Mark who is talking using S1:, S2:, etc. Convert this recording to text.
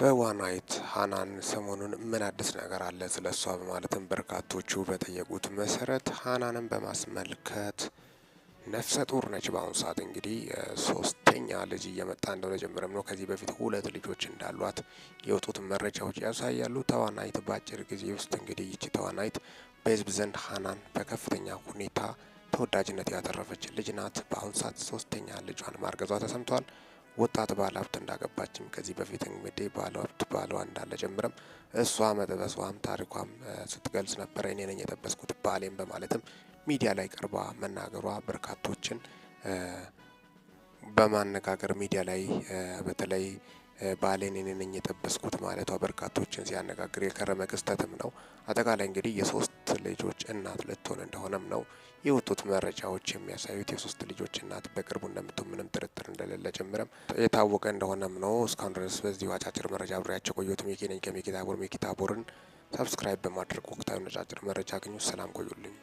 S1: ተዋናይት ሀናን ሰሞኑን ምን አዲስ ነገር አለ ስለሷ በማለትም በርካቶቹ በጠየቁት መሰረት ሀናንን በማስመልከት ነፍሰ ጡር ነች። በአሁኑ ሰዓት እንግዲህ ሶስተኛ ልጅ እየመጣ እንደሆነ ጀምረም ነው። ከዚህ በፊት 2 ልጆች እንዳሏት የወጡት መረጃዎች ያሳያሉ። ተዋናይት በአጭር ጊዜ ውስጥ እንግዲህ ይቺ ተዋናይት በህዝብ ዘንድ ሀናን በከፍተኛ ሁኔታ ተወዳጅነት ያተረፈች ልጅ ናት። በአሁኑ ሰዓት ሶስተኛ ልጇን ማርገዟ ተሰምቷል። ወጣት ባለ ሀብት እንዳገባችም ከዚህ በፊት እንግዲህ ባለ ሀብት ባሏ እንዳለ ጀምረም እሷ መጥበሷም ታሪኳም ስትገልጽ ነበረ። እኔ ነኝ የጠበስኩት ባሌም በማለትም ሚዲያ ላይ ቀርባ መናገሯ በርካቶችን በማነጋገር ሚዲያ ላይ በተለይ ባሌን እኔ ነኝ የጠበስኩት ማለቷ በርካቶችን ሲያነጋግር የከረመ ክስተትም ነው። አጠቃላይ እንግዲህ የ3 ልጆች እናት ልትሆን እንደሆነም ነው የወጡት መረጃዎች የሚያሳዩት። የ3 ልጆች እናት በቅርቡ እንደምትሆን ምንም ጥርጥር እንደሌለ ጭምርም የታወቀ እንደሆነም ነው። እስካሁን ድረስ በዚህ አጫጭር መረጃ አብሬያቸው ቆየሁት። ሚኪ ነኝ ከሚኪ ታቦር። ሚኪ ታቦርን ሰብስክራይብ በማድረግ ወቅታዊ አጫጭር መረጃ አግኙ። ሰላም ቆዩልኝ።